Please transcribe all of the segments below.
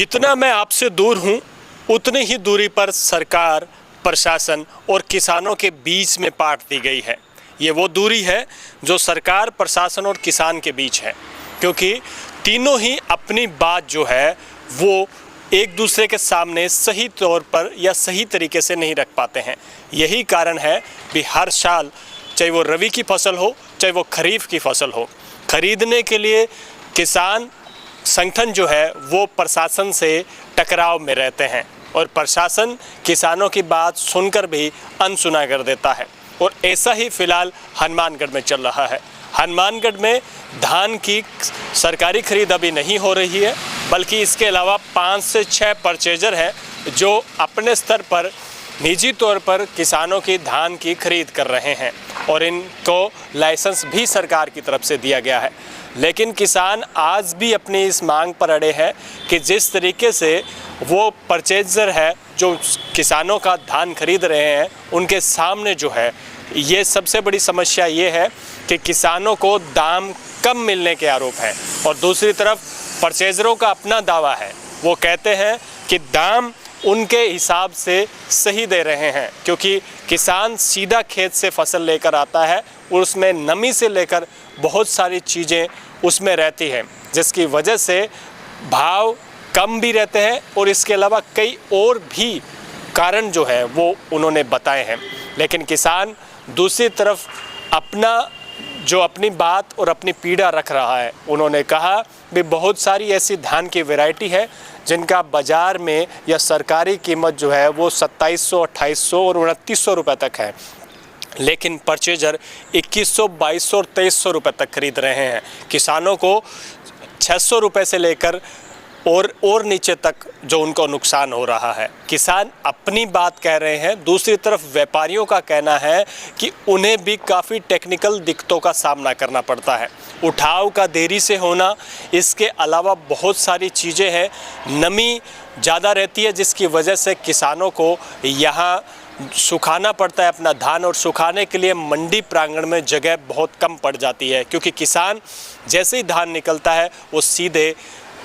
जितना मैं आपसे दूर हूं, उतनी ही दूरी पर सरकार, प्रशासन और किसानों के बीच में बांट दी गई है। ये वो दूरी है जो सरकार, प्रशासन और किसान के बीच है, क्योंकि तीनों ही अपनी बात जो है वो एक दूसरे के सामने सही तौर पर या सही तरीके से नहीं रख पाते हैं। यही कारण है कि हर साल, चाहे वो रबी की फसल हो, चाहे वो खरीफ की फसल हो, खरीदने के लिए किसान संगठन जो है वो प्रशासन से टकराव में रहते हैं और प्रशासन किसानों की बात सुनकर भी अनसुना कर देता है। और ऐसा ही फिलहाल हनुमानगढ़ में चल रहा है। हनुमानगढ़ में धान की सरकारी खरीद अभी नहीं हो रही है, बल्कि इसके अलावा 5 से 6 परचेजर हैं जो अपने स्तर पर निजी तौर पर किसानों की धान की खरीद कर रहे हैं और इनको लाइसेंस भी सरकार की तरफ से दिया गया है। लेकिन किसान आज भी अपनी इस मांग पर अड़े हैं कि जिस तरीके से वो परचेजर है जो किसानों का धान खरीद रहे हैं, उनके सामने जो है ये सबसे बड़ी समस्या ये है कि किसानों को दाम कम मिलने के आरोप हैं और दूसरी तरफ परचेजरों का अपना दावा है। वो कहते हैं कि दाम उनके हिसाब से सही दे रहे हैं, क्योंकि किसान सीधा खेत से फसल लेकर आता है और उसमें नमी से लेकर बहुत सारी चीज़ें उसमें रहती हैं, जिसकी वजह से भाव कम भी रहते हैं और इसके अलावा कई और भी कारण जो है वो उन्होंने बताए हैं। लेकिन किसान दूसरी तरफ अपनी बात और अपनी पीड़ा रख रहा है। उन्होंने कहा कि बहुत सारी ऐसी धान की वैरायटी है जिनका बाज़ार में या सरकारी कीमत जो है वो 2700, 2800 और 2900 रुपये तक है, लेकिन परचेजर 2100, 2200 और 2300 रुपये तक खरीद रहे हैं। किसानों को 600 रुपये से लेकर और नीचे तक जो उनको नुकसान हो रहा है। किसान अपनी बात कह रहे हैं, दूसरी तरफ व्यापारियों का कहना है कि उन्हें भी काफ़ी टेक्निकल दिक्कतों का सामना करना पड़ता है। उठाव का देरी से होना, इसके अलावा बहुत सारी चीज़ें हैं। नमी ज़्यादा रहती है जिसकी वजह से किसानों को यहाँ सुखाना पड़ता है अपना धान, और सुखाने के लिए मंडी प्रांगण में जगह बहुत कम पड़ जाती है, क्योंकि किसान जैसे ही धान निकलता है वो सीधे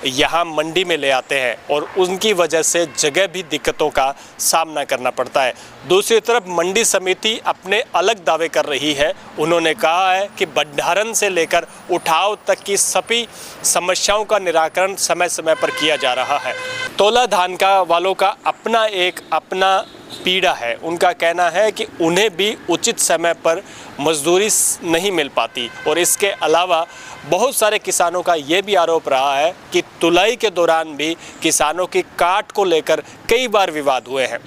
यहाँ मंडी में ले आते हैं और उनकी वजह से जगह भी दिक्कतों का सामना करना पड़ता है। दूसरी तरफ मंडी समिति अपने अलग दावे कर रही है। उन्होंने कहा है कि भंडारण से लेकर उठाव तक की सभी समस्याओं का निराकरण समय समय पर किया जा रहा है। तोला धान का वालों का अपना पीड़ा है। उनका कहना है कि उन्हें भी उचित समय पर मजदूरी नहीं मिल पाती और इसके अलावा बहुत सारे किसानों का ये भी आरोप रहा है कि तुलाई के दौरान भी किसानों की काट को लेकर कई बार विवाद हुए हैं।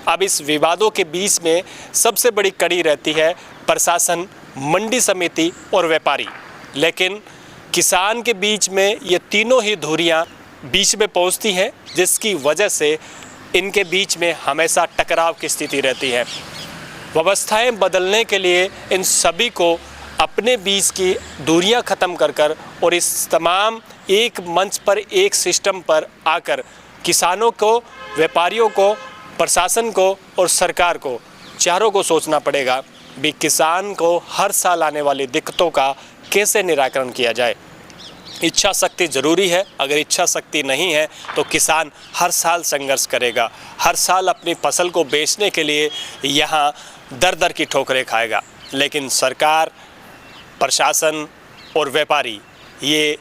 अब इस विवादों के बीच में सबसे बड़ी कड़ी रहती है प्रशासन, मंडी समिति और व्यापारी। लेकिन किसान के बीच में ये तीनों ही धुरियाँ बीच में पहुँचती हैं, जिसकी वजह से इनके बीच में हमेशा टकराव की स्थिति रहती है। व्यवस्थाएं बदलने के लिए इन सभी को अपने बीच की दूरियां ख़त्म कर और इस तमाम एक मंच पर, एक सिस्टम पर आकर किसानों को, व्यापारियों को, प्रशासन को और सरकार को, चारों को सोचना पड़ेगा कि किसान को हर साल आने वाली दिक्कतों का कैसे निराकरण किया जाए। इच्छा शक्ति ज़रूरी है, अगर इच्छा शक्ति नहीं है तो किसान हर साल संघर्ष करेगा, हर साल अपनी फसल को बेचने के लिए यहाँ दर दर की ठोकरें खाएगा। लेकिन सरकार, प्रशासन और व्यापारी ये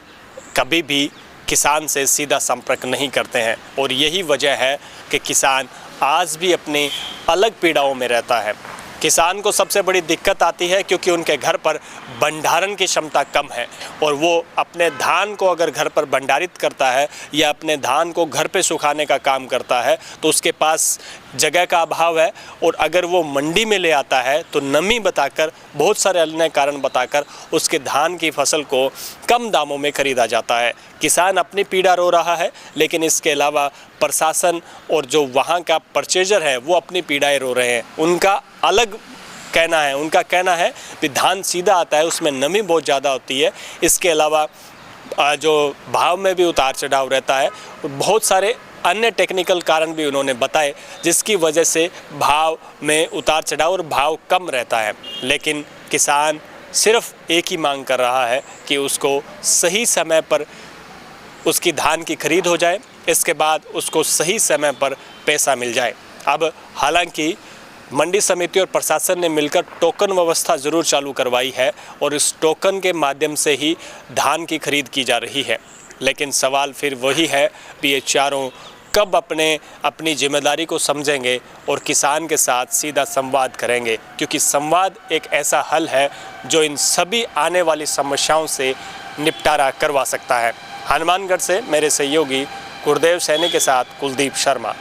कभी भी किसान से सीधा संपर्क नहीं करते हैं और यही वजह है कि किसान आज भी अपनी अलग पीड़ाओं में रहता है। किसान को सबसे बड़ी दिक्कत आती है क्योंकि उनके घर पर भंडारण की क्षमता कम है और वो अपने धान को अगर घर पर भंडारित करता है या अपने धान को घर पे सुखाने का काम करता है तो उसके पास जगह का अभाव है, और अगर वो मंडी में ले आता है तो नमी बताकर, बहुत सारे अन्य कारण बताकर उसके धान की फसल को कम दामों में खरीदा जाता है। किसान अपनी पीड़ा रो रहा है, लेकिन इसके अलावा प्रशासन और जो वहाँ का परचेजर है वो अपनी पीड़ाएं रो रहे हैं। उनका अलग कहना है। उनका कहना है कि धान सीधा आता है, उसमें नमी बहुत ज़्यादा होती है। इसके अलावा जो भाव में भी उतार चढ़ाव रहता है, बहुत सारे अन्य टेक्निकल कारण भी उन्होंने बताए, जिसकी वजह से भाव में उतार चढ़ाव और भाव कम रहता है। लेकिन किसान सिर्फ एक ही मांग कर रहा है कि उसको सही समय पर उसकी धान की खरीद हो जाए इसके बाद उसको सही समय पर पैसा मिल जाए। अब हालांकि मंडी समिति और प्रशासन ने मिलकर टोकन व्यवस्था ज़रूर चालू करवाई है और इस टोकन के माध्यम से ही धान की खरीद की जा रही है, लेकिन सवाल फिर वही है कि ये चारों कब अपनी जिम्मेदारी को समझेंगे और किसान के साथ सीधा संवाद करेंगे, क्योंकि संवाद एक ऐसा हल है जो इन सभी आने वाली समस्याओं से निपटारा करवा सकता है। हनुमानगढ़ से मेरे सहयोगी गुरुदेव सैनी के साथ कुलदीप शर्मा।